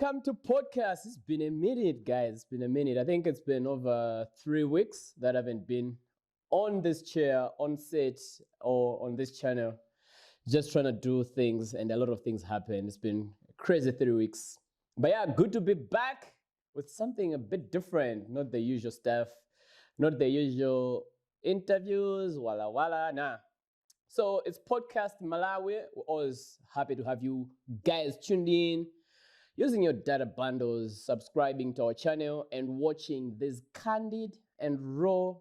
Welcome to podcast. It's been a minute, guys. It's been a minute. I think it's been over 3 weeks that I haven't been on this chair, on set, or on this channel, just trying to do things, and a lot of things happen. It's been a crazy 3 weeks. But yeah, good to be back with something a bit different, not the usual stuff, not the usual interviews, wala wala, nah. So it's podcast Malawi. We're always happy to have you guys tuned in, using your data bundles, subscribing to our channel, and watching these candid and raw,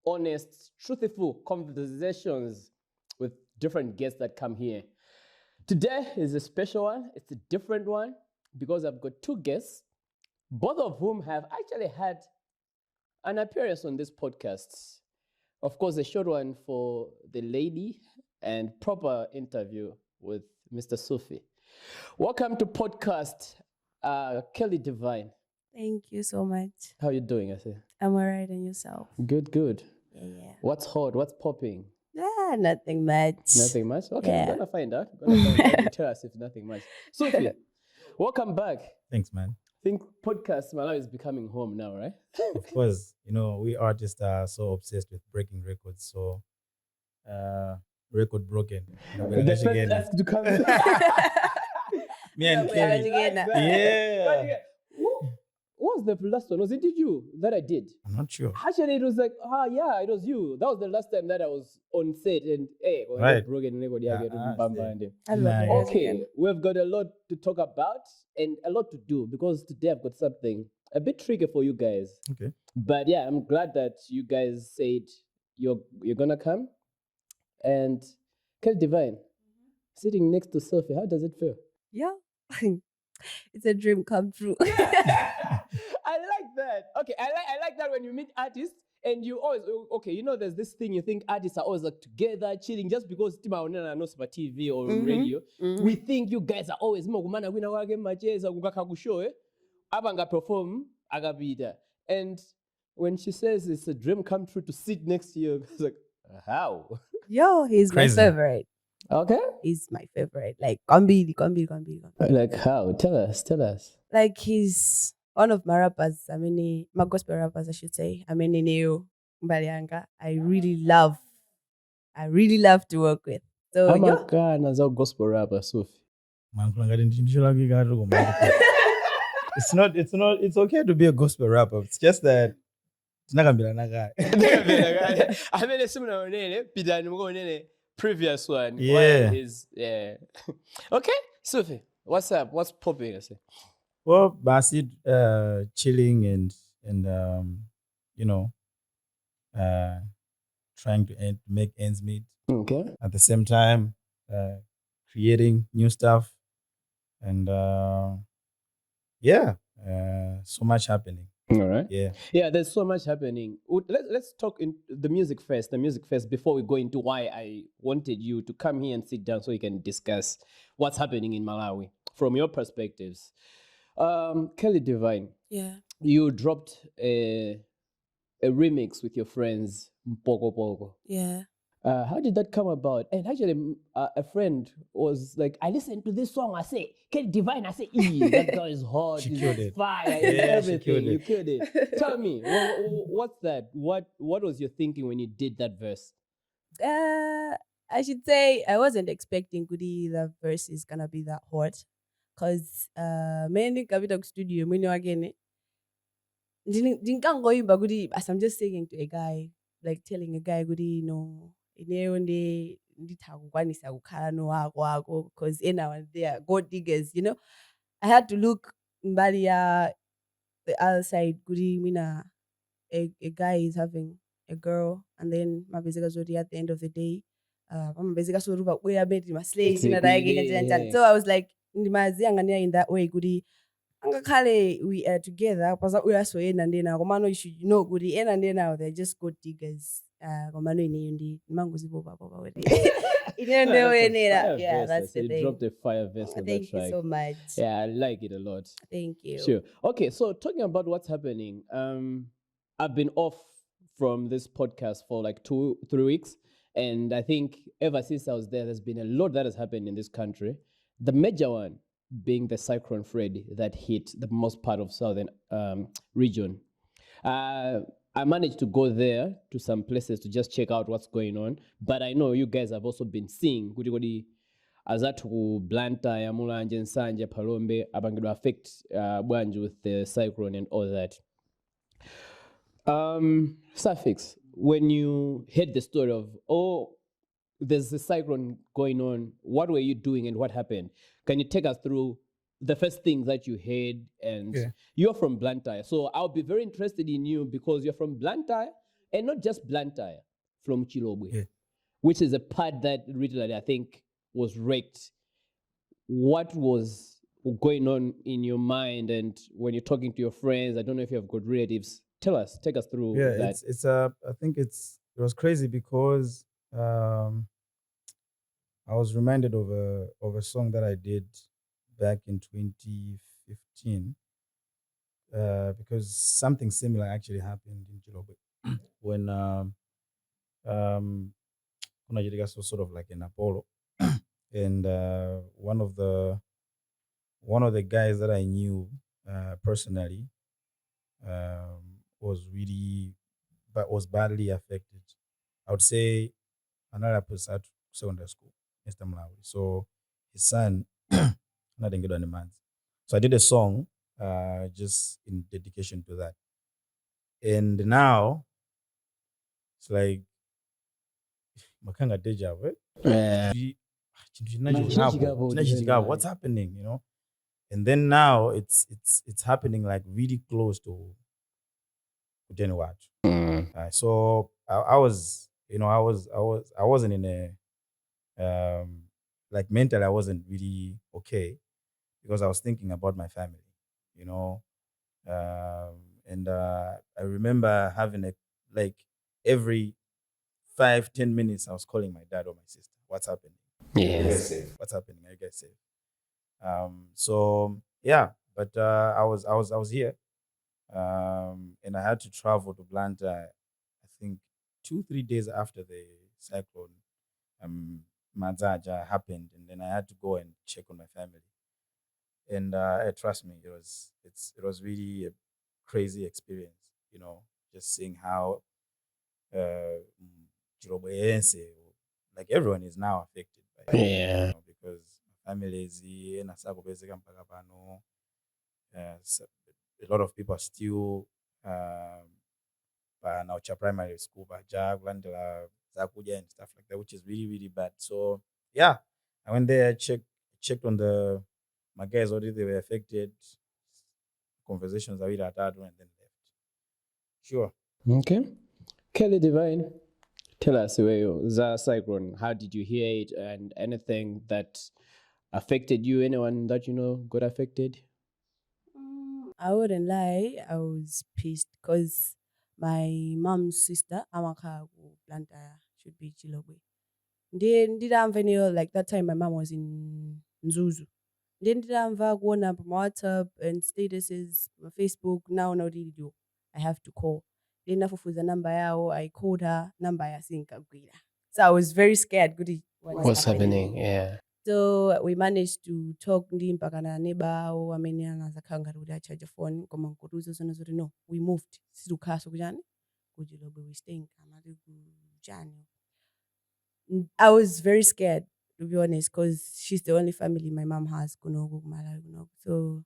honest, truthful conversations with different guests that come here. Today is a special one. It's a different one because I've got two guests, both of whom have actually had an appearance on this podcast. Of course, a short one for the lady and proper interview with Mr. Sufi. Welcome to podcast, Kellie Divine. Thank you so much. How you doing, I say? I'm alright, and yourself? Good. Yeah. What's hot? What's popping? Nothing much. Nothing much? Okay, Yeah. I'm gonna find out. You tell us if nothing much. Sufi, welcome back. Thanks, man. I think podcast Malawi is becoming home now, right? Of course, we artists are so obsessed with breaking records. So, record broken. The first ask to come. Me and We are Kelly. together. Yeah. What was the last one? Was it you that I did? I'm not sure. Actually, it was like, yeah, it was you. That was the last time that I was on set and hey, Right. broken record, yeah, get Ah, bam, see. bam, bam. I love Nice. it. Okay, we've got a lot to talk about and a lot to do because today I've got something a bit tricky for you guys. Okay. But yeah, I'm glad that you guys said you're gonna come. And Kellie Divine, sitting next to Sophie, how does it feel? Yeah. It's a dream come true. I like that. Okay, I like that when you meet artists and you always there's this thing you think artists are always like together chilling just because Tima Onena knows about TV or radio. We think you guys are always kumana wina wake macheza kukakakushow abanga perform agabida. And when she says it's a dream come true to sit next to you, it's like how? Yo, he's Crazy. my favorite. Okay. He's my favorite. Like, Gambili. Like how? Tell us. Like, he's one of my rappers. My gospel rappers, I should say. Neo Mbalianga. I really love to work with. So, I'm yeah. a guy as a gospel rapper, Sophie. Man, it's okay to be a gospel rapper. It's just that it's not gonna be like that. I mean, it's similar to previous one. Yeah. Yeah. Okay, Sophie, what's up? What's popping? I say. Well, Basid, chilling and trying to make ends meet. Okay. At the same time, creating new stuff, and so much happening. All right. Yeah. There's so much happening. Let's talk in the music first. Before we go into why I wanted you to come here and sit down so we can discuss what's happening in Malawi from your perspectives. Kellie Divine, Yeah. you dropped a remix with your friends, Mpoko Poko. Yeah. How did that come about? And actually, a friend was like, I listened to this song, I say, Kellie Divine, I say, that girl is hot, She she's killed it. fire, Yeah, everything. she killed You it. killed it. Tell me, what's that? What was your thinking when you did that verse? I should say I wasn't expecting Goody the verse is gonna be that hot. Cause mainly Kavitok studio, again. Goody, as I'm just saying to a guy, like telling a guy Goody, because they are gold diggers, I had to look Mbalia the other side, Goody Mina. A guy is having a girl, and then my basic at the end of the day, I'm basically so about where I made my slaves, Yeah. So I was like, in that way, Goody. We are together, because we are so in and then now, you should know Goody, and then now they're just gold diggers. Yeah, that's the You thing. dropped a fire verse on that Thank you track. so much. Yeah, I like it a lot. Thank you. Sure. Okay, so talking about what's happening, I've been off from this podcast for like 3 weeks, and I think ever since I was there, there's been a lot that has happened in this country. The major one being the Cyclone Freddy that hit the most part of southern region. I managed to go there to some places to just check out what's going on. But I know you guys have also been seeing kuti azatu Blantyre, Mulanje, Nsanje, Palombe abangidwa affect bwanji with the cyclone and all that. Suffix, when you heard the story of, there's a cyclone going on, what were you doing and what happened? Can you take us through the first things that you heard? And you're from Blantyre, so I'll be very interested in you because you're from Blantyre, and not just Blantyre, from Chilobwe, which is a part that literally I think was wrecked. What was going on in your mind, and when you're talking to your friends? I don't know if you have got relatives. Take us through that. It's I think it was crazy because I was reminded of a song that I did back in 2015 because something similar actually happened in Chilobwe when Nigeria was sort of like an Apollo, and one of the guys that I knew personally was badly affected. I would say another person at secondary school, Mr. Malawi. So his son, nothing good on the man. So I did a song just in dedication to that. And now it's like makanga deja vu. What's happening, you know? And then now it's happening like really close to Watch. So I was, I wasn't in a like mentally I wasn't really okay because I was thinking about my family, and I remember having every 5-10 minutes I was calling my dad or my sister. What's happening? Yes. What's happening? I get safe. So yeah, but I was here, and I had to travel to Blantyre. I think 2-3 days after the cyclone, Madzaja happened, and then I had to go and check on my family. And trust me, it was really a crazy experience. Just seeing how like everyone is now affected by it, because families and a lot of people are still now primary school and stuff like that, which is really, really bad. So yeah, I went there, checked on my guys already, they were affected, conversations I had and then left. Sure. Okay. Kellie Divine, tell us the cyclone, how did you hear it, and anything that affected you? Anyone that you know got affected? I wouldn't lie, I was pissed because my mom's sister, Amaka Blantyre, should be Chilogwe. Ndidamva like that time my mom was in Nzuzu. Ndidamva kuona pa WhatsApp and statuses, Facebook, now do. I have to call. Then nafufuza number yao, I called her, number yasinkakwira. So I was very scared. Goody, What's happening? Yeah. So we managed to talk mpaka na neighbor amene anazakanga kuti achaja phone koma nkutuzo zona zoti no, we moved situkhaso kujani kujilobwe, we staying kamati kujani. I was very scared, to be honest, because she's the only family my mom has kunoku Malawi kunoku. So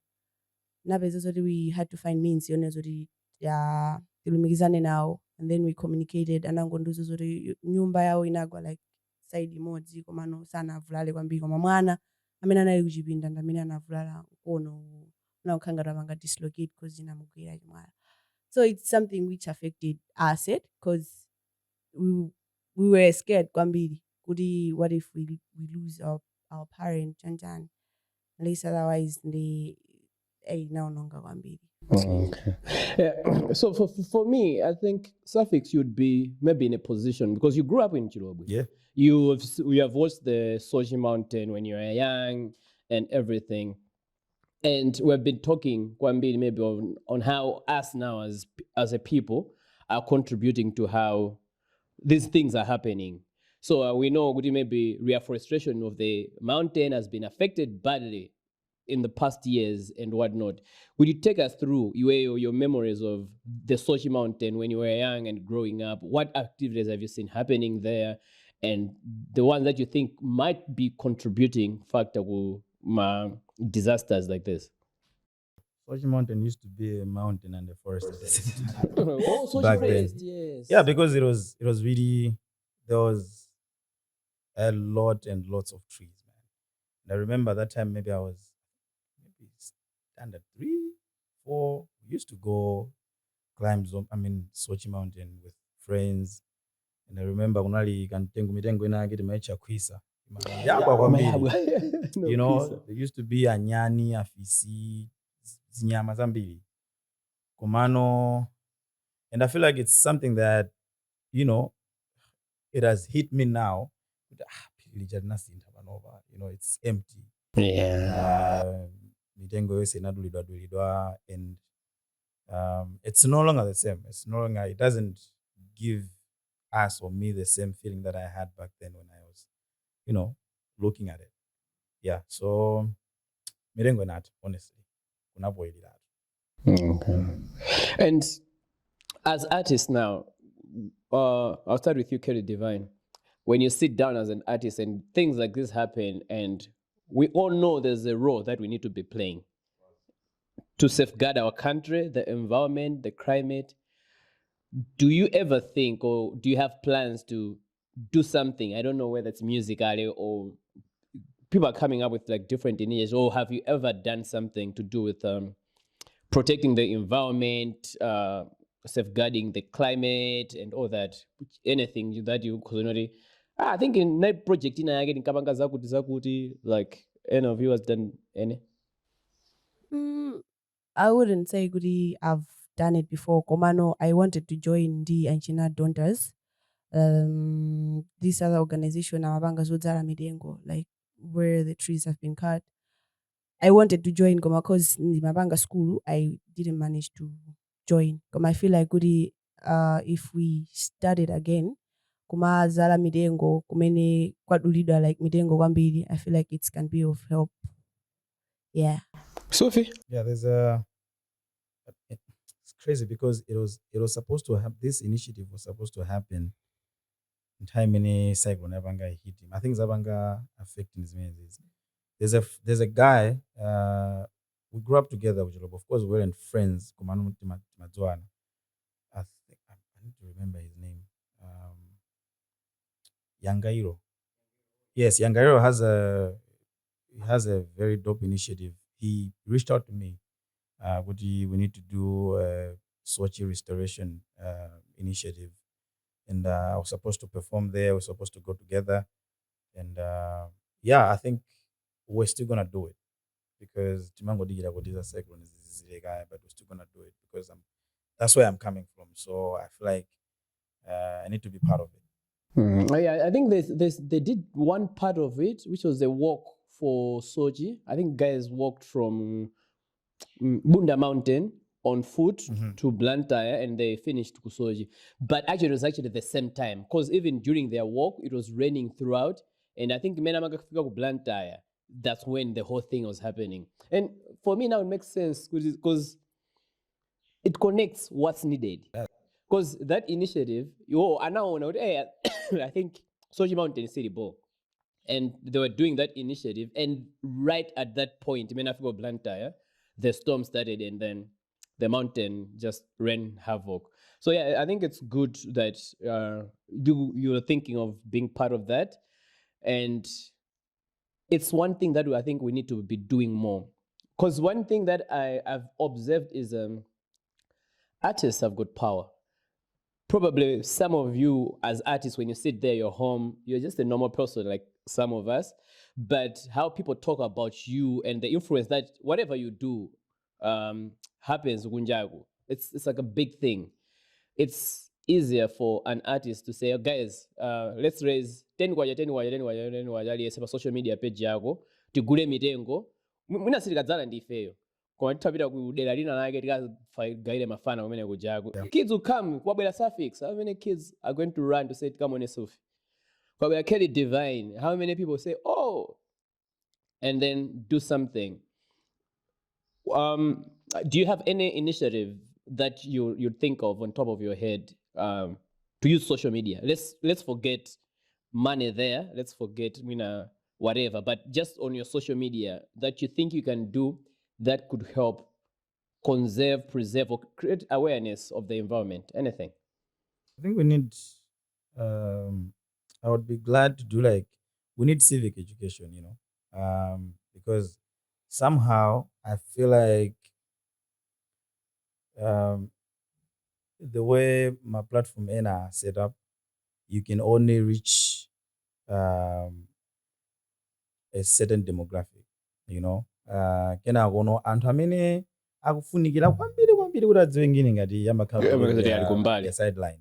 we had to find means zoti ya tilumikizane now, and then we communicated anangonduzo zoti nyumba yao inagwa like side imodzi komano sana avulale kwambiri koma mwana amene anali kuchipinda ndamene anavulala kono unakukhangata vanga dislocate because inamugwira chimwala. So it's something which affected us because we were scared kwambiri kuti what if we lose our parent chanjani, at least otherwise naononga kwambiri. Okay. Yeah. So for me, I think Suffix, you'd be maybe in a position because you grew up in Chilobwe. Yeah. You have watched the Soji Mountain when you were young and everything. And we've been talking Kwambiri maybe on how us now as a people are contributing to how these things are happening. So we know maybe reforestation of the mountain has been affected badly in the past years and whatnot. Would you take us through your memories of the Sochi Mountain when you were young and growing up? What activities have you seen happening there, and the ones that you think might be contributing factor to disasters like this? Sochi Mountain used to be a mountain and a forest at the same time. Oh, Sochi Back then. Forest, yes. Yeah, because it was really, there was a lot and lots of trees, man. And I remember that time maybe I was maybe standard 3, 4. We used to go climb Sochi Mountain with friends. And I remember kunali kantengo mitengo inake timaicha kwisa. Yagwa kwambiri. No, You know, please. there used to be anyani, afisi, zinyama zambiri. Kumano. And I feel like it's something that, you know, it has hit me now. You know, it's empty. Yeah. Mitengo yose inadulidwa, and it's no longer the same. It's no longer, it doesn't give us or me the same feeling that I had back then when I was, you know, looking at it. Yeah, so mirengo not, honestly. Unavoid that. Okay. And as artists now, I'll start with you, Kellie Divine. When you sit down as an artist and things like this happen, and we all know there's a role that we need to be playing to safeguard our country, the environment, the climate. Do you ever think, or do you have plans to do something? I don't know whether it's musically or people are coming up with like different initiatives, or have you ever done something to do with protecting the environment, safeguarding the climate and all that? Anything that you could I think in that project in getting kabanga zakuti, like any of you has done any? I wouldn't say Gudi I've done it before. Komano, I wanted to join the Anchina Donors. This other organization, Amabanga Zodzara Midengo, like where the trees have been cut. I wanted to join Goma because in the Mabanga school, I didn't manage to join. Because I feel like Gudi, if we started again, Kuma Zara Midengo, Kumene Kwadulida like Midengo Wambidi, I feel like it can be of help. Yeah. Sophie? Yeah, it's crazy because it was supposed to have, this initiative was supposed to happen in time in Cyclone Zabanga hit him. I think Zabanga affecting his means. There's a guy, we grew up together with Jolob. Of course, we weren't friends. I think I need to remember his name. Yangairo. Yes, Yangairo has a very dope initiative. He reached out to me. We need to do a Sochi restoration initiative. And I was supposed to perform there. We're supposed to go together. And yeah, I think we're still going to do it. Because Timango Digira Godiza Cyclone is the guy, but we're still going to do it. Because that's where I'm coming from. So I feel like I need to be part of it. Yeah, I think they did one part of it, which was a walk for Sochi. I think guys walked from Bunda Mountain on foot to Blantyre, and they finished Kusoji. But actually, it was actually the same time, because even during their walk, it was raining throughout. And I think Menamaga Fika Blantyre, that's when the whole thing was happening. And for me now, it makes sense because it connects what's needed. Because that initiative, I think Sochi Mountain City Ball, and they were doing that initiative, and right at that point, Menafiko Blantyre, the storm started, and then the mountain just ran havoc. So yeah, I think it's good that you're thinking of being part of that, and it's one thing that I think we need to be doing more. Because one thing that I've observed is artists have got power. Probably some of you as artists, when you sit there, you're home, you're just a normal person like some of us, but how people talk about you and the influence that whatever you do happens, it's like a big thing. It's easier for an artist to say, oh, guys, let's raise 10 kwaja social media page yako tigule mitengo mwina sitikadzala ndifeyo koma tithapita ku dera lina lake tikagaire mafana kumene kujago. Kids will come kwabwera Suffix. How many kids are going to run to say come on Sophie? Kwabwera Kellie Divine. How many people say, oh, and then do something? do you have any initiative that you think of on top of your head to use social media? Let's forget money there. Let's forget whatever. But just on your social media that you think you can do that could help conserve, preserve, or create awareness of the environment. Anything. I think we need. I would be glad to do we need civic education, because somehow I feel like the way my platform are set up, you can only reach a certain demographic, kena kono anthu amene akufunikira kwambiri kuti adziwe ngini ngati kumbali. sideline.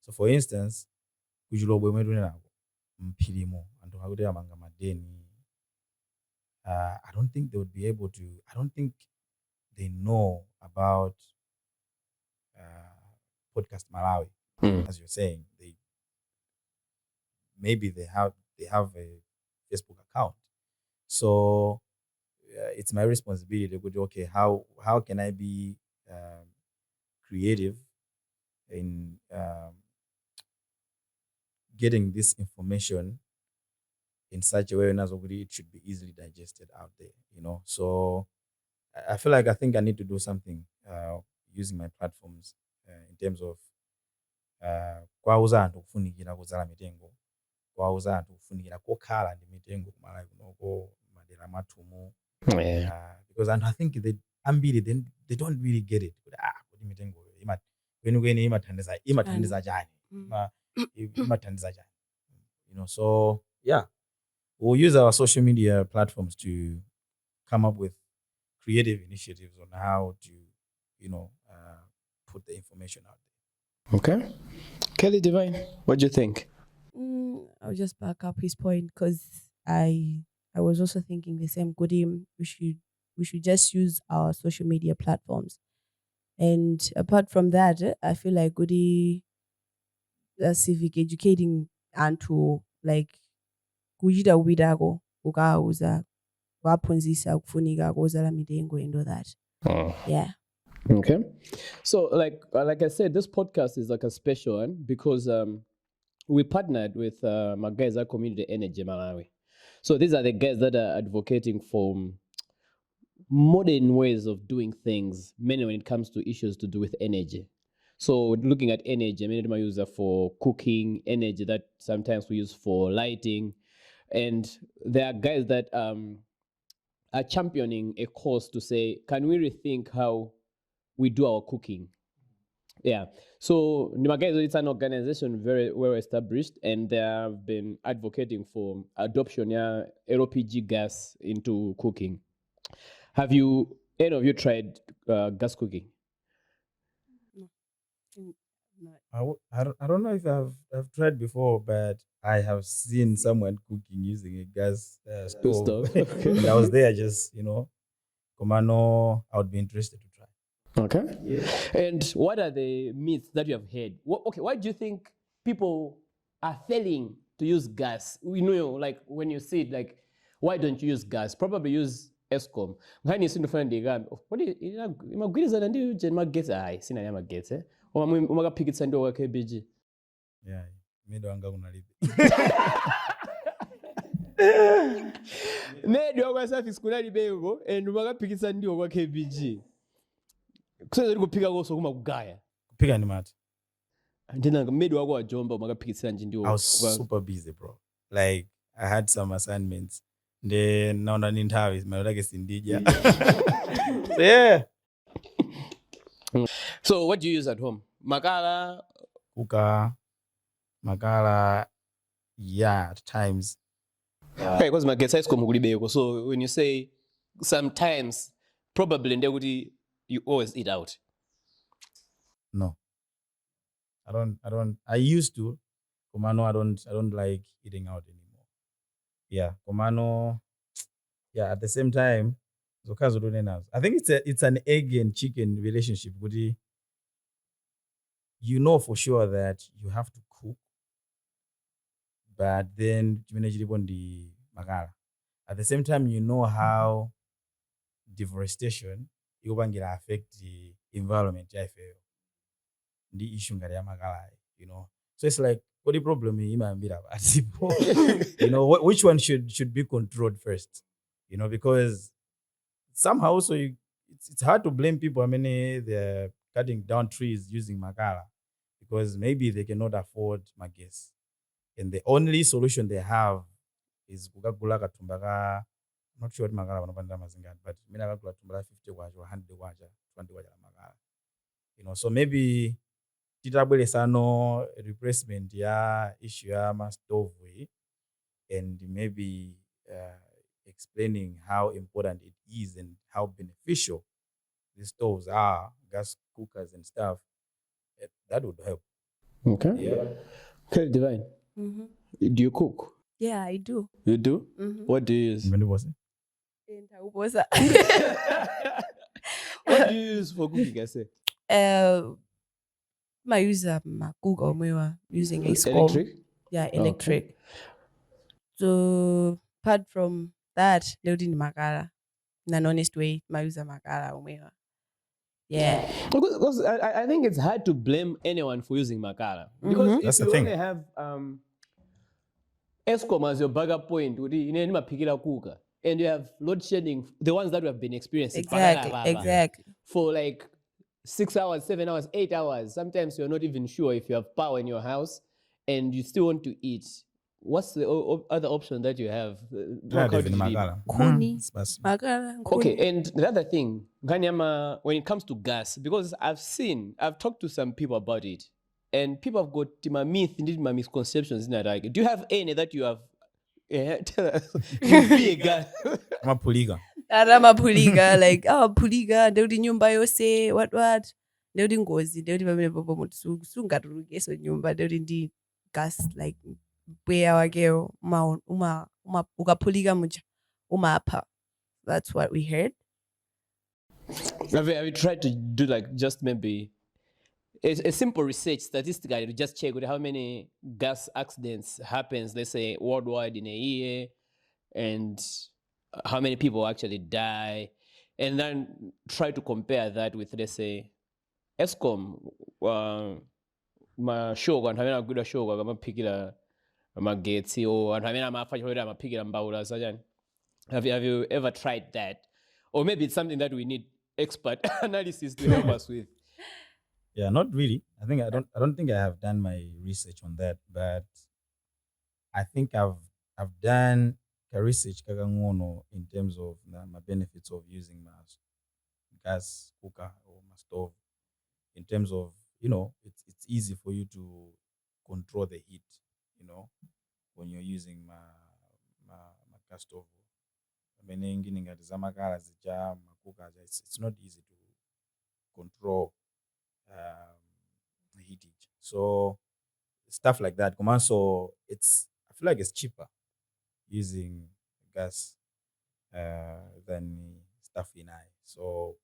So for instance, kuchilobwe mwetu nenako mphirimo anthu akuti amanga madeni. I don't think they would be able to. I don't think they know about podcast Malawi, as you're saying. Maybe they have a Facebook account. So it's my responsibility to go, okay, how can I be creative in getting this information in such a way it should be easily digested out there, So I feel like I need to do something using my platforms in terms of kwauza anthu kufunikira kudzala mitengo, kwauza anthu kufunikira kokhala ndi mitengo kumalawi kunoko madera mathumu. Because I think they don't really get it. Kuti mitengo kwenikweni imathandiza chani, imathandiza chani, So yeah, we'll use our social media platforms to come up with creative initiatives on how to, put the information out there. Okay. Kellie Divine, what do you think? I'll just back up his point because I was also thinking the same. Goody, we should just use our social media platforms. And apart from that, I feel like Goody civic educating and to kujida widago ukauza wapunzisa kufunika kozala mitengo and all that. Yeah. Okay. So like I said, this podcast is like a special one because we partnered with my guys at Community Energy Malawi. So these are the guys that are advocating for modern ways of doing things, mainly when it comes to issues to do with energy. So looking at energy, many of them are used for cooking, energy that sometimes we use for lighting. And there are guys that are championing a cause to say, can we rethink how we do our cooking? Yeah. So Nimagazo, it's an organization very well established, and they have been advocating for adoption of LPG gas into cooking. Have you, any of you, tried gas cooking? No. I don't know if I've tried before, but I have seen someone cooking using a gas stove. And I was there just, Komano, I would be interested to try. Okay. Yeah. And what are the myths that you have heard? Why do you think people are failing to use gas? We know, like, when you see it, like, why don't you use gas? Probably use Escom. When you see the friend, what do you imagine? And you just get I see na yama get or umaga pick it send over KBG. Yeah, me do anga kunalipi. Me do anga Suffix kunalipi and umaga pick it send over KBG. Kusenza ndikupika koso kuma kugaya. Kupika ni mati. Ndina made wako wa Jomba umaga pikisa ndio. I was super busy, bro. Like I had some assignments. Then naona ni nthawi malake sindija. So yeah. So what do you use at home? Makala, Kuka, makala, yeah, at times. Okay, because my guess is komugulibeko. So when you say sometimes, probably you always eat out. No. I don't. I used to. Komano, I don't like eating out anymore. Yeah, Komano. Yeah, at the same time, I think it's an egg and chicken relationship. You know for sure that you have to cook, but then at the same time, you know how deforestation ikupangira affect the environment yaifeyo ndi issue ngati ya makala, you know. So it's like what the problem imayambira pasipo. You know, which one should be controlled first, you know, because somehow also it's hard to blame people. I mean, they're cutting down trees using makala because maybe they cannot afford magetsi, and the only solution they have is kukagula katumba ka, I'm not sure what makala vanopanda mazingati, but mina kagula katumba 50 kwacha 100 kwacha 20 kwacha la makala, you know. So maybe titabweresano replacement ya issue ya mastove, and maybe explaining how important it is and how beneficial these stoves are, gas cookers and stuff, that would help. Okay. Yeah. Okay, Divine. Do you cook? Yeah, I do. You do? What do you use? When was it? What do you use for cooking, I say? I use cook or we were using a scone. Electric? Yeah, electric. So apart from that, they didn't makara. In an honest way, I use a makara or yeah. Because I think it's hard to blame anyone for using makara. Because if That's the you thing. only have Eskom as your backup point, cooker, and you have load shedding, the ones that we have been experiencing. Exactly. For like 6 hours, 7 hours, 8 hours. Sometimes you're not even sure if you have power in your house and you still want to eat. What's the other option that you have? Kuni, makara. Okay, and the other thing, Ganyama, when it comes to gas, because I've talked to some people about it, and people have got my misconceptions in that. Like, do you have any that you have? Tell us. Be a gas. I'm a polygon. Puliga, like puliga, they didn't nyumba yose, what? They didn't go, they didn't sungarugeso nyumba, they didn't gas like where our girl uma puliga muja umapa. That's what we heard. Have you tried to do like just maybe a simple research statistically to just check with how many gas accidents happens, let's say worldwide in a year, and how many people actually die, and then try to compare that with, let's say, Eskom, mashogo anthu amene agwidwa shogo akamaphikira magetsi or anthu amene amafachira amaphikira mbawula sajani. Have you ever tried that? Or maybe it's something that we need expert analysis to help us with. Yeah, not really. I don't think I have done my research on that, but I think I've done a research kagangono in terms of my benefits of using my gas cooker or my stove. In terms of, you know, it's easy for you to control the heat, you know, when you're using my gas stove. I mean, it's not easy to control the heatage. So stuff like that. So I feel like it's cheaper using gas than stuff in I. So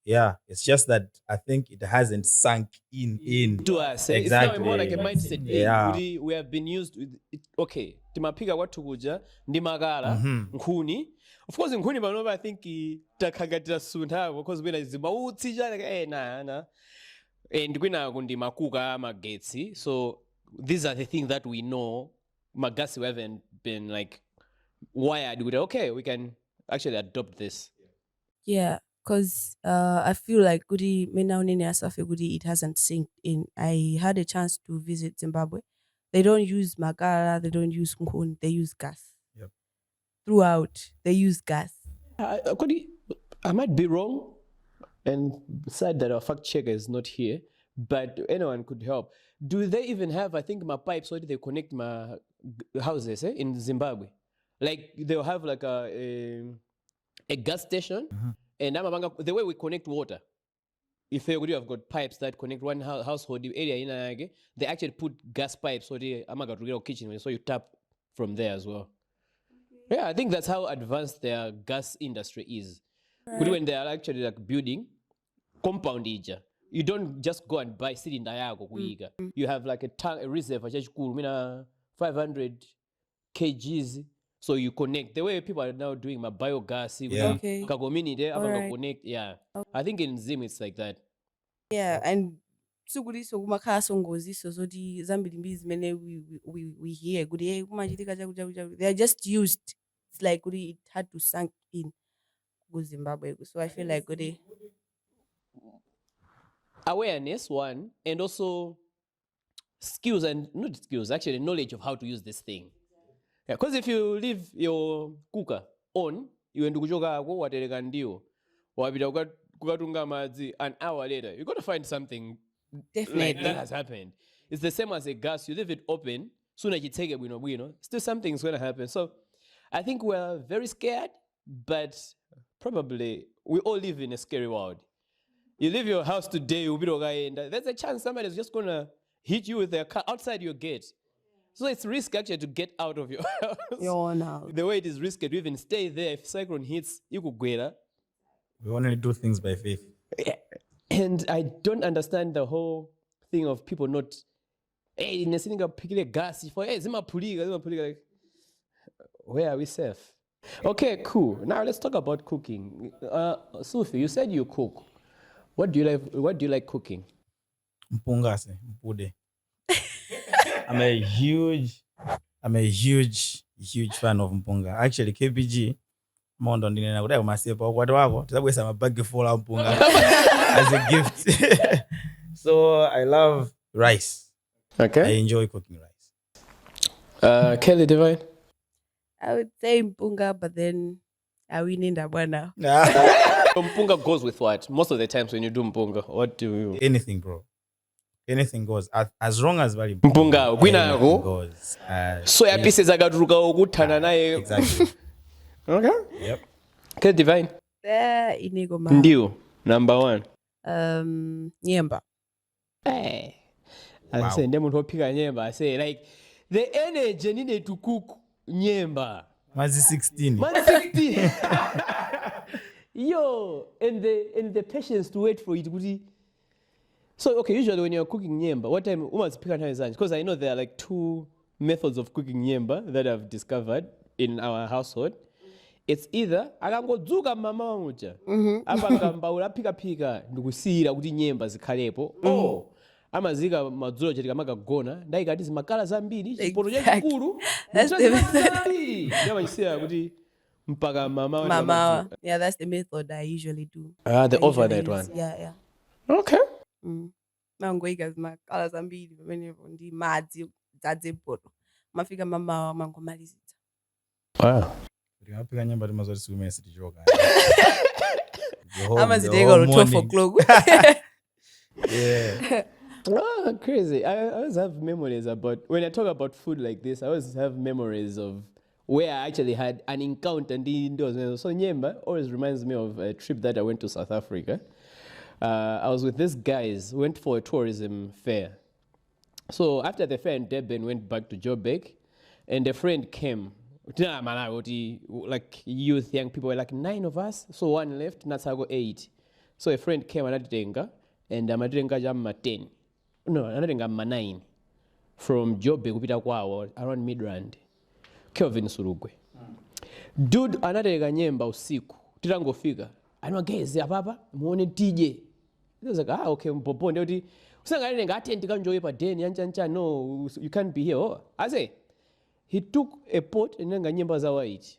yeah, it's just that I think it hasn't sunk in to us. Exactly. It's more like a mindset thing. Yeah. We have been used with it. Okay, timapiga watu kuja ndi magala nkhuni. Of course nkhuni panopa I think takagatira suntha because when izima utsija na and kwina kundi makuka magetsi. So these are the things that we know. Magasi we haven't been like wired with. Okay, we can actually adopt this. Yeah, because I feel like it hasn't synced in. I had a chance to visit Zimbabwe. They don't use magara, they don't use nkuni, they use gas. Yep. Throughout, they use gas. I might be wrong, and sad that our fact checker is not here, but anyone could help. Do they even have, I think, my pipes, so they connect my houses in Zimbabwe? Like, they'll have like a gas station, and the way we connect water, if you have got pipes that connect one household area in they actually put gas pipes so they kitchen, so you tap from there as well. Yeah, I think that's how advanced their gas industry is. Right. When they are actually like building compound ija, you don't just go and buy cylinder yako kuiga. You have like a reserve 500 kgs. So you connect. The way people are now doing my biogas, Yeah. Okay. Kagomini there, Alright. connect. Yeah. I think in Zim it's like that. Yeah, and sikuliso kumakhaso ngoziso zoti zambiri mbiri zimene we hear kuti hey kumachitika chakuchakuchaku, they are just used. It's like kuti it had to sink in ku Zimbabwe. So I feel like kuti Awareness, one, and also skills and not skills, actually knowledge of how to use this thing. Yeah, because if you leave your cooker on, you end kuchoka ko watereka ndiwo. Wapita kukatunga madzi an hour later, you're going to find something definitely like that has happened. It's the same as a gas. You leave it open, soon as you take it, still something's going to happen. So I think we're very scared, but probably we all live in a scary world. You leave your house today, there's a chance somebody's just going to hit you with their car outside your gate. So it's risk actually to get out of your house. your own house. The way it is risky to even stay there. If cyclone hits, you could get. We only do things by faith. And I don't understand the whole thing of people not, hey, pick gas for hey, like, where are we safe? Okay, cool. Now let's talk about cooking. Sophie, you said you cook. What do you like cooking? Mpungase, mpude. I'm a huge fan of mpunga. Actually, KPG, mondo ndinena kudai kumasepa kwati wako tizabwesa mabagi full of mpunga as a gift. So I love rice. Okay. I enjoy cooking rice. Kellie, Divine? I would say mpunga, but then I win in that one now. So mpunga goes with what? Most of the times when you do mpunga, what do you? Anything, bro. Anything goes. As long as very mpunga anything goes. Soya pieces akatuluka okuthana naye. Exactly. Okay. Yep. Kellie, Divine? Inigo ma. Ndio, number one. Nyemba. Hey. I Wow. say, ndemuntu ophika nyemba. I say, like, the energy needed to cook nyemba. Mazi 16. Man 60. Yo, and the patience to wait for it. So, okay, usually when you're cooking nyemba, what time must pick time is lunch? Because I know there are like 2 methods of cooking nyemba that I've discovered in our household. It's either akangodzuka mama wanguja apa ngambaula phika ndikusiyira kuti nyemba zikhalepo or amazika madzulo chatika makagona ndayikati zimakala zambiri chipoto chachikulu ndamachisiya kuti mpaka mama. Yeah, that's the method I usually do. The I overnight usually one. use. Yeah. Okay. Mangoika zimakala zambiri pamenepo ndi madzi dzadze poto. Mafika mama mangomalizitsa. Wow. Ndingapika nyemba timazoti sikume sitichoka. Amazitenga lo 12 o'clock. Yeah. Oh, crazy. I always have memories about, when I talk about food like this, I always have memories of where I actually had an encounter indoors. So nyemba always reminds me of a trip that I went to South Africa. I was with these guys, went for a tourism fair. So after the fair in Durban, went back to Joburg, and a friend came. Like youth, young people were like 9 of us. So 1 left, Natsago 8. So a friend came and amatenga jam 10. No, anatenga 9 from Joburg kupita kwawo around Midrand. Kelvin Surugwe. Dude anatenga nyemba usiku. Titangofika. Anwageze apapa muone DJ. It was like, okay, mpoponde uti usangane ngatendi kanjoye pa deni yancha no, you can't be here. Oh, I say he took a pot and then nyemba za white.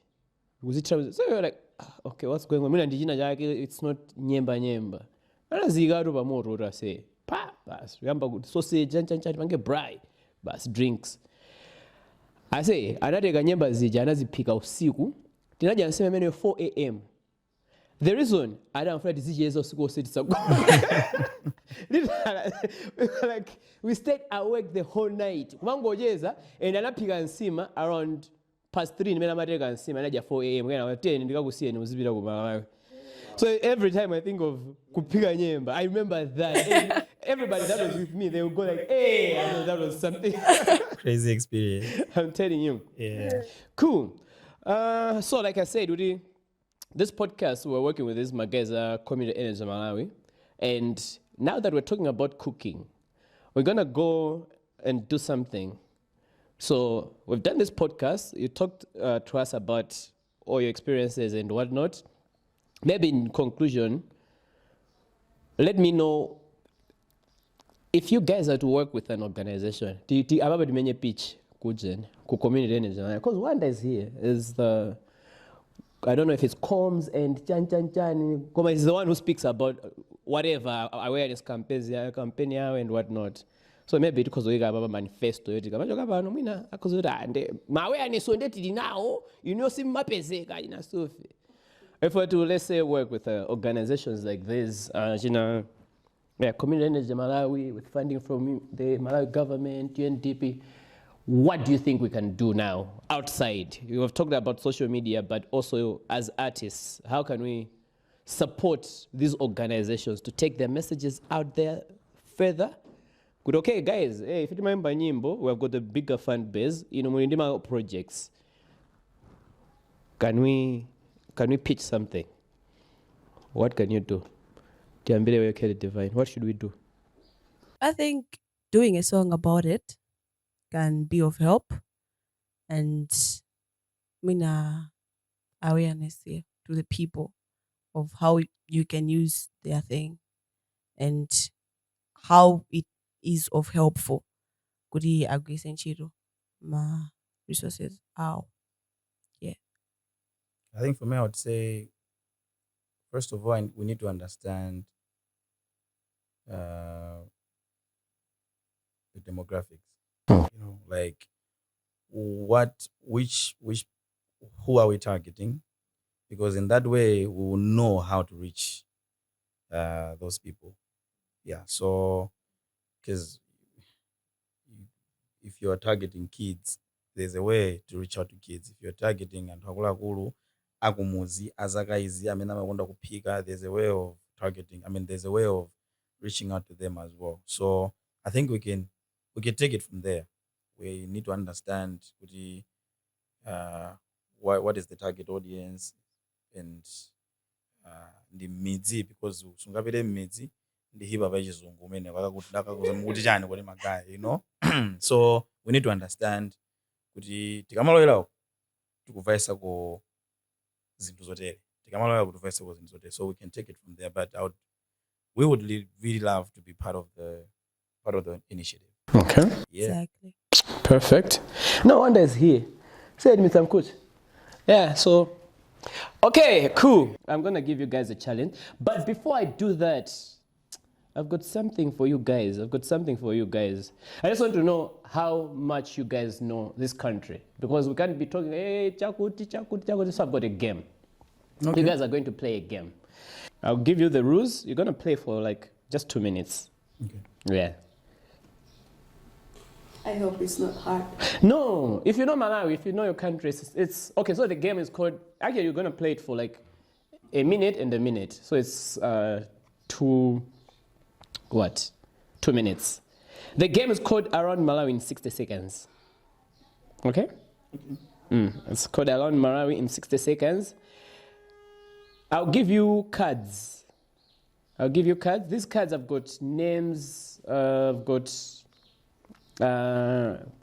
So you're like, okay, what's going on? Mina ndijina jake, it's not nyemba. Anazika tu pa moto ta say, pa, bas, yamba good sausage chancha pange braai, bas drinks. I say, anateka nyemba zija anazipika usiku. Tinaja nsema mene 4 a.m. The reason I don't afraid is also sit like we stayed awake the whole night. Kumangojeza and anapika nsima around past 3 nimena mateka nsima naja 4 a.m. Ngena 10 ndikakusiya nimuzipita ku Malawi. So every time I think of kupika nyemba, I remember that. And everybody that was with me, they would go like, hey, I know that was something. Crazy experience. I'm telling you. Yeah. Cool. So like I said, this podcast, we're working with this Mageza Community Energy Malawi. And now that we're talking about cooking, we're going to go and do something. So we've done this podcast. You talked to us about all your experiences and whatnot. Maybe in conclusion, let me know if you guys are to work with an organization. About the pitch, community energy. Because Wanda is here. Is the I don't know if it's comms and Chan. Koma is the one who speaks about whatever awareness campaigns and whatnot. So maybe because we have a manifesto, my awareness on that now, stuff. If we're to, let's say, work with organizations like this, Community Energy Malawi, with funding from the Malawi government, UNDP, what do you think we can do now outside? You have talked about social media, but also as artists, how can we support these organizations to take their messages out there further? Good, okay, guys. Hey, if you remember Nyimbo, we have got a bigger fan base. Mulindima projects. Can we pitch something? What can you do? Kellie Divine. What should we do? I think doing a song about it can be of help and awareness here to the people of how you can use their thing and how it is of helpful. Kuri agri senchiro ma resources. Ow. Yeah. I think for me, I would say, first of all, we need to understand the demographics. Like who are we targeting? Because in that way, we will know how to reach those people. Yeah. So, because if you are targeting kids, there's a way to reach out to kids. If you're targeting and agumuzi azakaizi amawanda kupika, there's a way of targeting. There's a way of reaching out to them as well. So I think we can take it from there. We need to understand what is the target audience and the midzi, because sungapele midzi ndihiba vachizungu mene vakakuti mukuti chani kuti magaya, so we need to understand kuti tikamalowerako tikuvaisa ko zinthu zotere, so we can take it from there. But we would really love to be part of the initiative. Okay. Yeah. Exactly. Perfect. No wonder is here. Say it, Mr. Coach. Yeah, so okay, cool. I'm gonna give you guys a challenge. But before I do that, I've got something for you guys. I just want to know how much you guys know this country. Because we can't be talking, hey, chakuti. So I've got a game. Okay. You guys are going to play a game. I'll give you the rules. You're going to play for like just 2 minutes. Okay. Yeah. I hope it's not hard. No, if you know Malawi, if you know your country, it's okay. So the game is called, actually you're going to play it for like a minute and a minute. So it's 2 minutes. The game is called Around Malawi in 60 seconds. Okay? It's called Around Malawi in 60 seconds. I'll give you cards. These cards have got names, I've got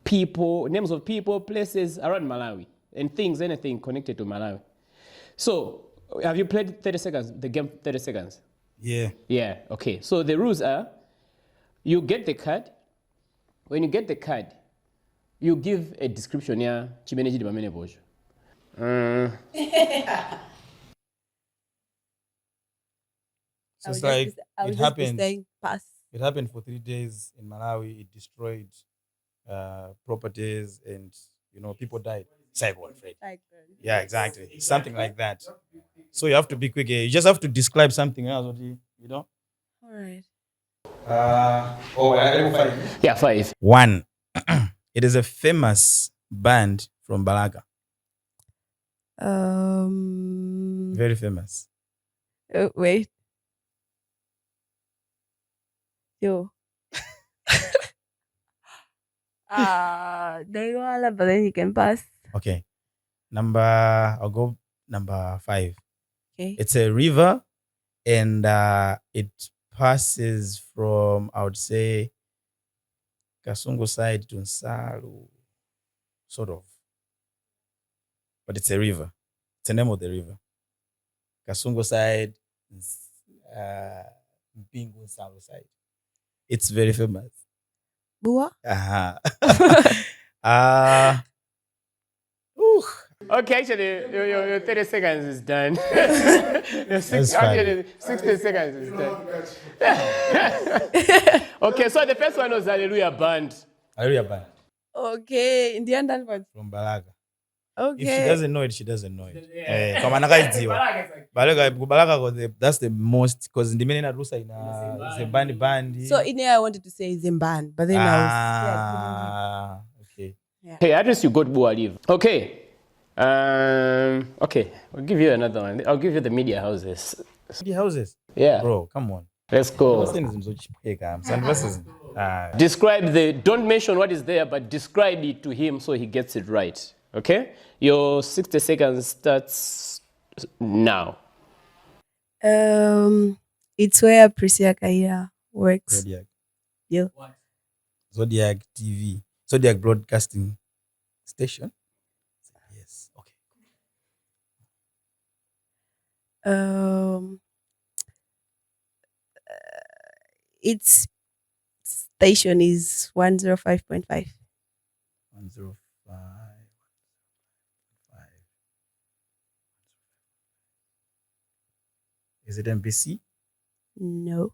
people, names of people, places around Malawi, and things, anything connected to Malawi. So, have you played 30 seconds? The game 30 seconds? Yeah. Yeah, okay. So the rules are, you get the card. When you get the card, you give a description here. So it's like it happened. It happened for 3 days in Malawi. It destroyed properties, and people died. Cyclone, Freddy. Yeah, exactly. Something like that. So you have to be quick. You just have to describe something else. All right. Yeah, 5. 1. It is a famous band from Balaga. Very famous. Wait. Yo. But then you can pass. Okay. I'll go number 5. Okay. It's a river, and it passes from, I would say, Kasungu side to Nsalu. sort of. But it's a river. It's the name of the river. Kasungo side, Mpingu Salo side. It's very famous. Bua? Okay, actually, your 30 seconds is done. Actually, 60 seconds is done. Okay, so the first one was Hallelujah Band. Hallelujah Band. Okay, in the end, from Balaga. okay. If she doesn't know it, she doesn't know it. Balaga, that's the most, because in the minute Rusa in a band. So in here, I wanted to say Zimban, but then I was okay. Yeah. Hey, at least you got Bua leave. Okay. Okay, I'll give you another one. I'll give you the media houses. Media houses? Yeah. Bro, come on. Let's go. Describe don't mention what is there, but describe it to him so he gets it right. Okay? Your 60 seconds starts now. It's where Priscilla Kaira works. Zodiac. Yeah. What? Zodiac TV. Zodiac Broadcasting Station. Yes. Okay. Its station is 105.5. 105.5. Is it NBC? No.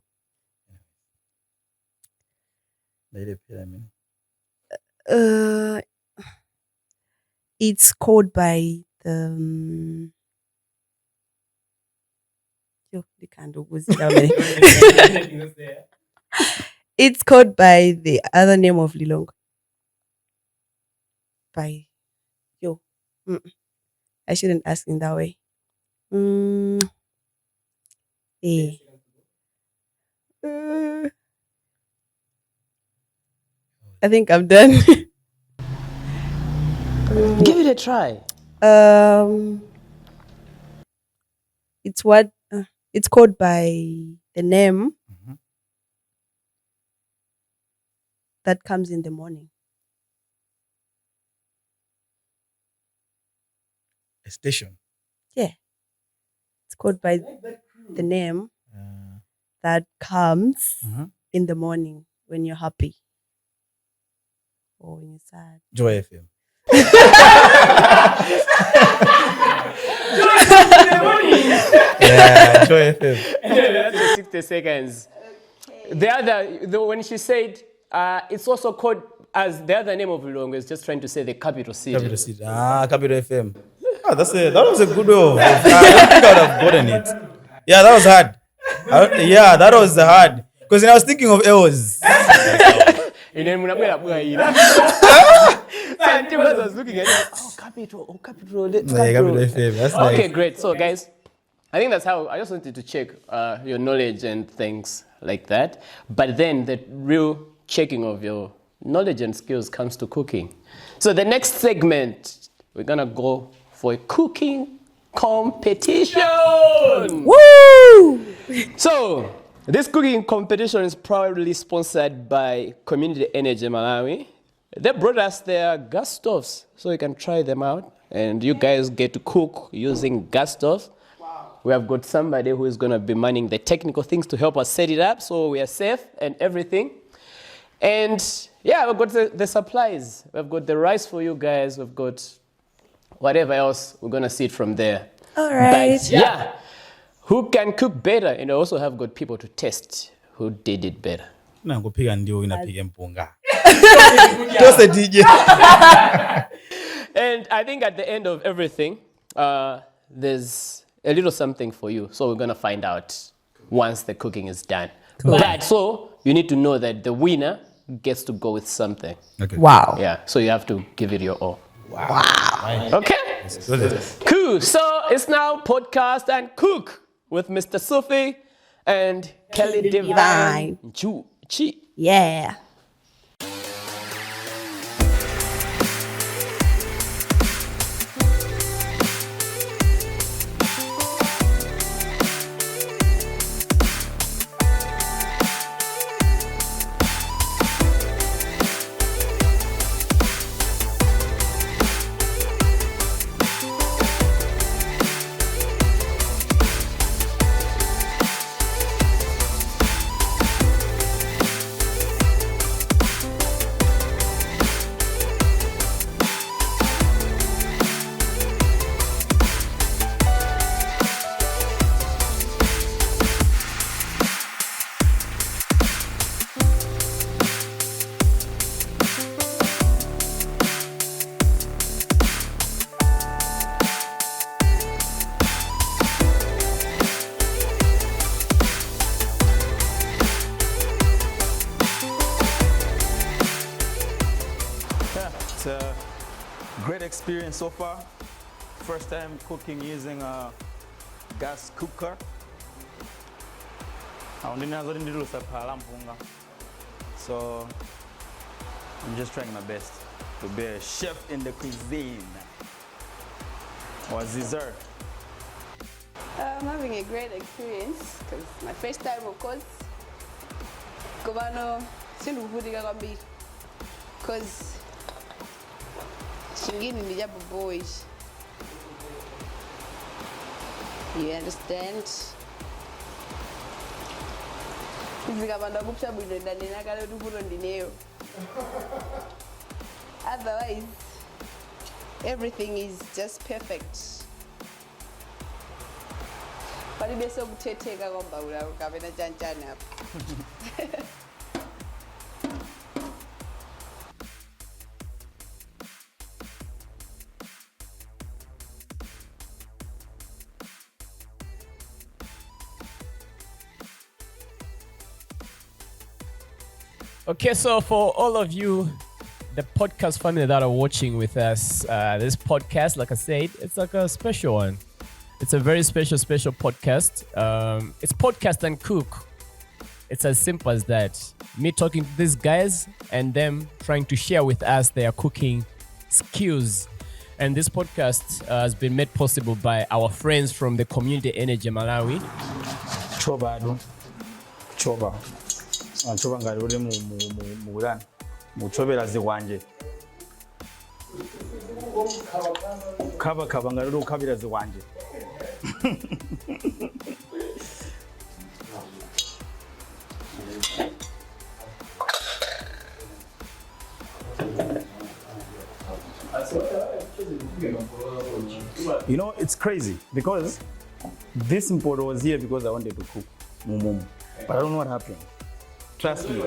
It's called by the it's called by the other name of Lilong. By I shouldn't ask in that way. I think I'm done. Give it a try. It's what it's called by the name that comes in the morning. A station. Yeah. It's called by the name that comes in the morning when you're happy or when you're sad. Joy FM. Yeah, Joy FM. That's the 60 seconds. When she said, it's also called as the other name of Lilongwe is just trying to say the capital city. Capital city. Capital FM. Oh, that was a good way. I don't think I would have gotten it. Yeah, that was hard. That was hard. Because I was thinking of L's. I was looking at it. Capital. Capital FM. That's Okay, nice. great. So, guys, I think that's how I just wanted to check your knowledge and things like that. But then the real checking of your knowledge and skills comes to cooking. So the next segment, we're going to go for a cooking competition. Woo! So this cooking competition is proudly sponsored by Community Energy Malawi. They brought us their gas stoves so you can try them out. And you guys get to cook using gas stoves. Wow. We have got somebody who is going to be manning the technical things to help us set it up so we are safe and everything. And yeah, we've got the supplies. We've got the rice for you guys. We've got whatever else. We're going to see it from there. All right. But, yeah. Who can cook better? And I also have got people to test who did it better. Just a DJ. And I think at the end of everything, there's a little something for you. So we're going to find out once the cooking is done. Cool. But so you need to know that the winner gets to go with something. Okay. Wow. Yeah. So you have to give it your all. Wow. Okay. Cool. So it's now podcast and cook with Mr. Sufi and Kellie Divine. Chi. Yeah. great experience so far. First time cooking using a gas cooker. So I'm just trying my best to be a chef in the cuisine. What's dessert? I'm having a great experience because my first time, of course. Govano, sinduvutika kwambiri because shingini ndi jabu boys. You understand? Zikabanda kupsha bwino ndanena kale tuvuto ndineyo. Otherwise, everything is just perfect. Pali beso kuthetheka kwamba ula kapena chanchana hapa. Okay, so for all of you, the podcast family that are watching with us, this podcast, like I said, it's like a special one. It's a very special podcast. It's podcast and cook. It's as simple as that. Me talking to these guys and them trying to share with us their cooking skills. And this podcast has been made possible by our friends from the Community Energy Malawi. Choba ngari uri mu muchobera ziwanje kaba ngari uri ukabira ziwanje. You know, it's crazy because this import was here because I wanted to cook mumumu, but I don't know what happened. Trust me. You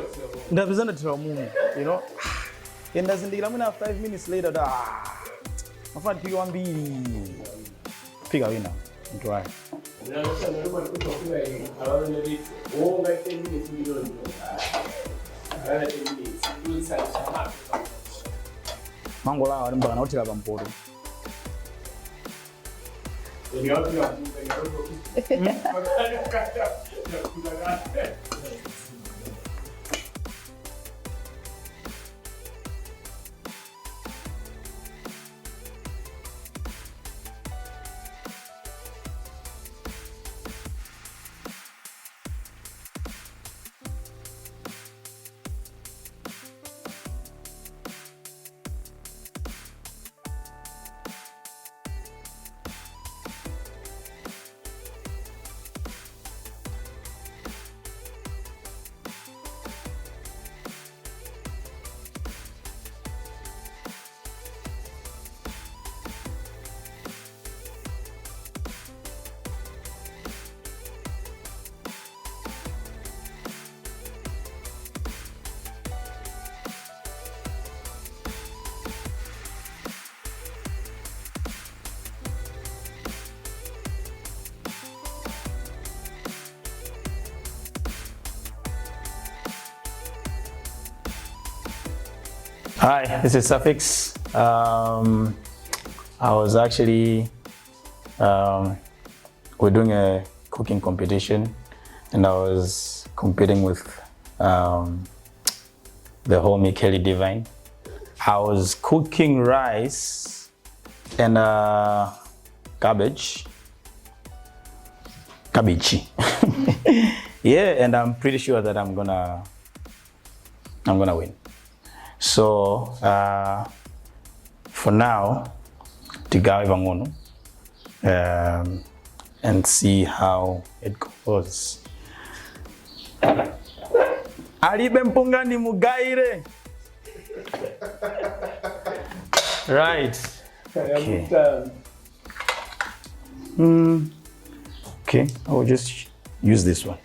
know, and doesn't 5 minutes later. My friend pick one B. Pick a winner. Try. Mangola or Mbana Otila Bamporo. Hi, this is Suffix. I was actually, we're doing a cooking competition and I was competing with the homie Kellie Divine. I was cooking rice and cabbage. Yeah, and I'm pretty sure that I'm gonna win. So for now, to go and see how it goes. Alibempungani mugaire. Right. Okay. Okay, I will just use this one.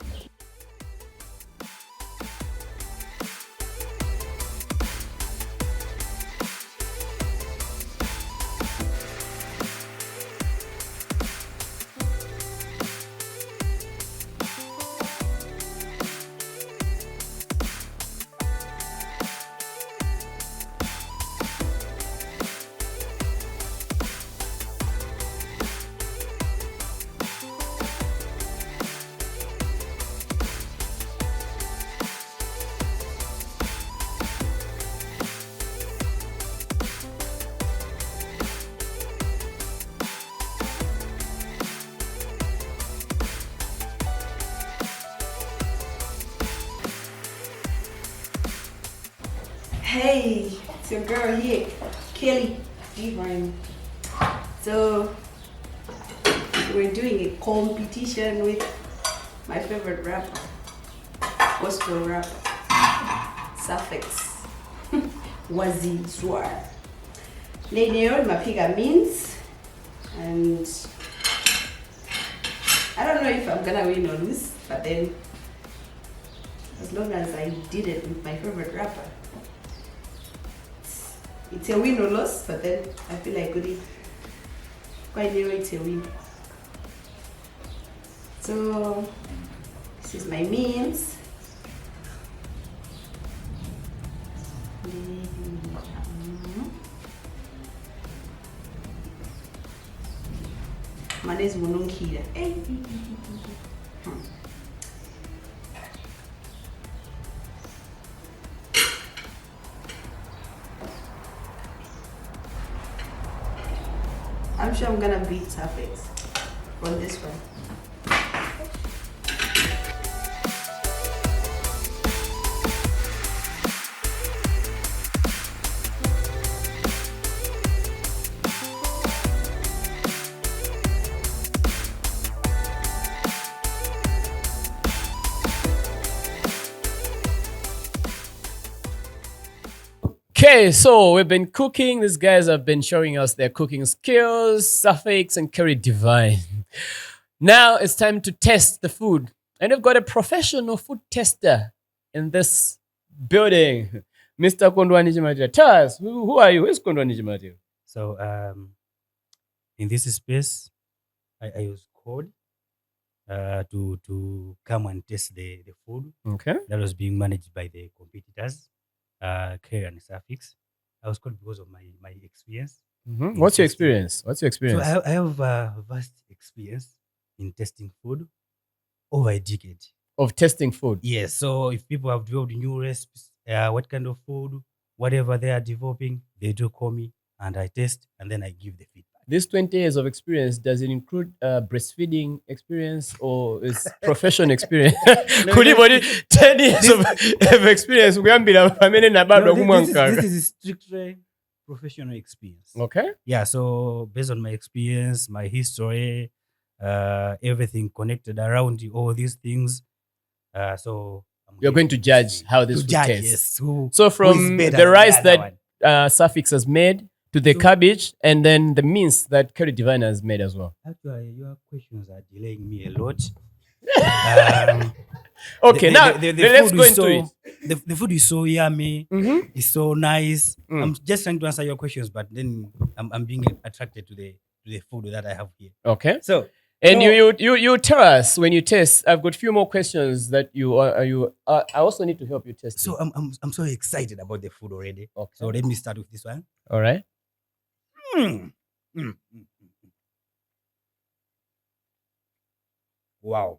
Hey, it's your girl here, Kellie. Divine. So we're doing a competition with my favorite rapper, gospel rapper, Suffix. Wazi Swar. Leo Mapiga means, and I don't know if I'm gonna win or lose, but then as long as I did it with my favorite rapper, it's a win or loss, but then I feel like quite near it's a win. So this is my means. Manes Mononkira. I'm sure I'm gonna beat Suffix on this one. Okay, so we've been cooking. These guys have been showing us their cooking skills, Suffix and Kellie Divine. Now it's time to test the food. And we've got a professional food tester in this building. Mr. Kondwani Jimatia. Tell us, who are you? Who's Kondwani Jimatia? So in this space, I was called to come and test the food Okay. that was being managed by the competitors, Kellie and Suffix. I was called because of my experience. Mm-hmm. What's your experience? What's your experience? So I have a vast experience in testing food over a decade. Of testing food. Yes. So if people have developed new recipes, what kind of food, whatever they are developing, they do call me and I test and then I give the feedback. This 20 years of experience, does it include breastfeeding experience or is profession experience? Could you 10 years of experience? We haven't been This is strictly professional experience. Okay. Yeah, so based on my experience, my history, everything connected around all these things. So you're going to judge how this food judge, tastes. yes, So from the rice that Suffix has made to the So- cabbage and then the mince that Kellie Divine has made as well. Actually, your questions are delaying me a lot. Okay, now let's food go is into it. The food is so yummy. Mm-hmm. It's so nice. Mm. I'm just trying to answer your questions, but then I'm being attracted to the food that I have here. Okay. So And No. you tell us when you test. I've got a few more questions that I also need to help you test. so it. I'm so excited about the food already. Okay. So let me start with this one. All right. Mm. Mm, mm, mm, mm. Wow.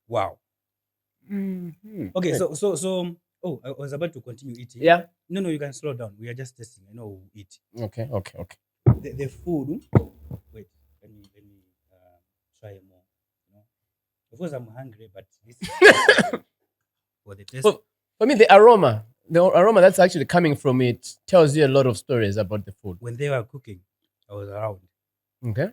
Wow. Mm-hmm. Okay, so oh, I was about to continue eating. Yeah. No, you can slow down. We are just testing. I know we'll eat. Okay. The food. Wait, let me try more. You know, of course I'm hungry, but this is for the taste. Well, for me, the aroma that's actually coming from it tells you a lot of stories about the food. When they were cooking, I was around. Okay.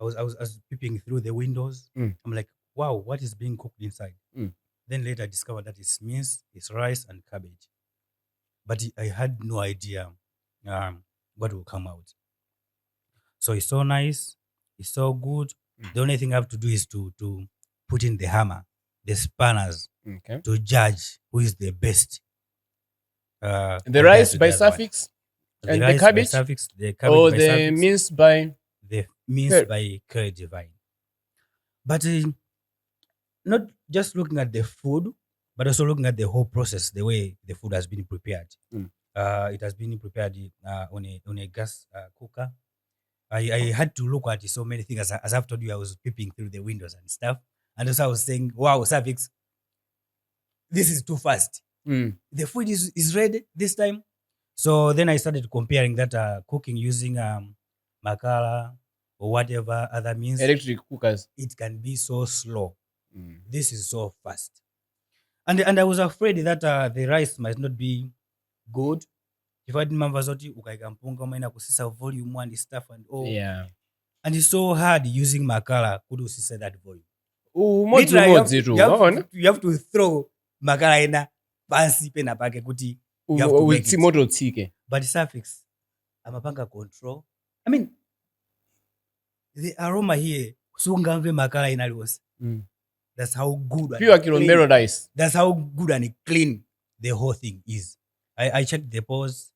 I was peeping through the windows. Mm. I'm like, wow, what is being cooked inside? Mm. Then later I discovered that it's mince, it's rice and cabbage. But I had no idea what will come out. So it's so nice, it's so good. Mm. The only thing I have to do is to put in the hammer, the spanners, Okay. to judge who is the best. The compared rice to by the other one. Suffix The and the rice by cabbage? Suffix, the cabbage or by the Suffix, mince by. the mince Kellie. by Kellie Divine. But not just looking at the food, but also looking at the whole process, the way the food has been prepared. Mm. It has been prepared on a gas cooker. I had to look at so many things. As I've told you, I was peeping through the windows and stuff. And also I was saying, wow, Suffix, this is too fast. Mm. The food is ready this time. So then I started comparing that cooking using makala or whatever other means. Electric cookers. It can be so slow. Mm. This is so fast. And I was afraid that the rice might not be good. If I didn't remember zoti ukaika mpunga umaina kusisa volume and stuff and all. Yeah. And it's so hard using makala kudu usisa that volume. Umodzi Literally, umodzi tu. Waona? you have to throw makala ina pansi pena pake kuti you have to make it. Moto tsike. But Suffix, amapanga control. I mean, the aroma here, sungamve makala ina liwosi. That's how good and Pure Kilombero rice. That's how good and clean the whole thing is. I checked the pause.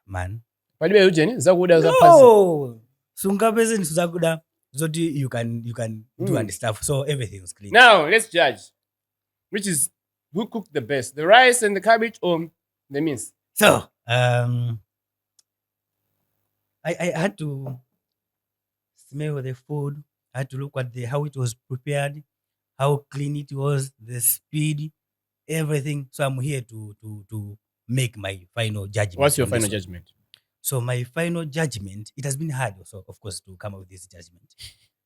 Man. Palibe ujeni zakuda za pasi. No. Sungapeze ni zakuda zoti you can do and stuff. So everything's clean. Now let's judge. Which is who cooked the best? The rice and the cabbage or the mince? So I had to smell the food. I had to look at how it was prepared, how clean it was, the speed, everything. So I'm here to make my final judgment. What's your final judgment? So my final judgment, it has been hard also, of course, to come up with this judgment.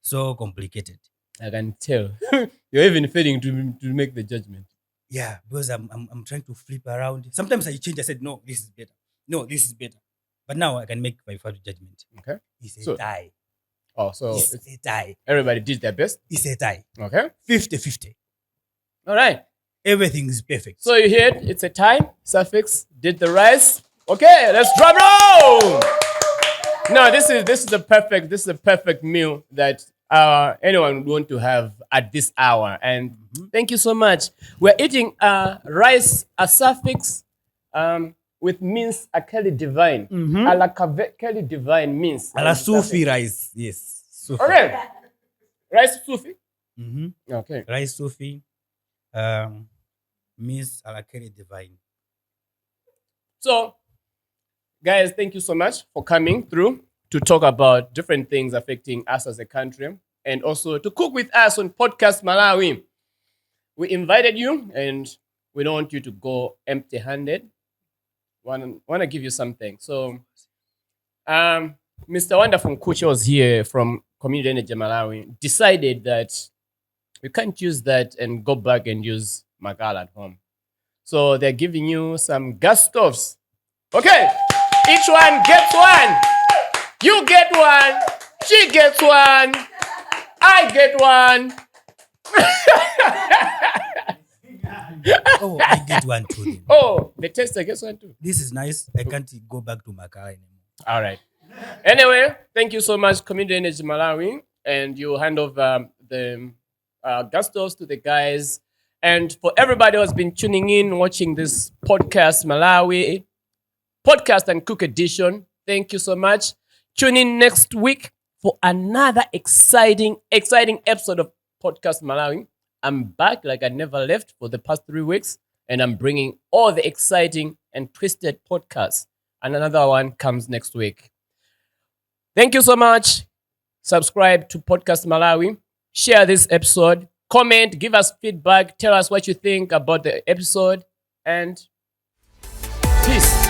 So complicated. I can tell. You're even failing to make the judgment. Yeah, because I'm trying to flip around. Sometimes I change. I said, no, this is better. No, this is better. But now I can make my final judgment. Okay. It's a tie. Oh, so It's a tie. everybody did their best. It's a tie. Okay. 50-50. All right. Everything is perfect. So you heard it's a tie. Suffix did the rice. Okay, let's drum roll. No, this is the perfect meal that anyone would want to have at this hour. And thank you so much. We're eating rice, a Suffix, with mince, a Kellie Divine. A la Kellie Divine mince. A la Sufi rice. Yes. Sufi. Okay. Rice Sufi. Okay. Rice Sufi. Miss a la Kellie Divine. So, guys, thank you so much for coming through to talk about different things affecting us as a country and also to cook with us on Podcast Malawi. We invited you and we don't want you to go empty-handed. Want to give you something. So, Mr. Wonderful Kucha was here from Community Energy Malawi, decided that we can't use that and go back and use Makala at home. So they're giving you some gas stoves. Okay, each one gets one. You get one. She gets one. I get one. Oh, I get one too. Then. Oh, the tester gets one too. This is nice. I can't go back to Makala anymore. All right. Anyway, thank you so much, Community Energy Malawi. And you hand over the gas stoves to the guys. And for everybody who's been tuning in, watching this Podcast Malawi, Podcast and Cook Edition, thank you so much. Tune in next week for another exciting episode of Podcast Malawi. I'm back like I never left for the past 3 weeks, and I'm bringing all the exciting and twisted podcasts. And another one comes next week. Thank you so much. Subscribe to Podcast Malawi. Share this episode. Comment, give us feedback. Tell us what you think about the episode. And peace.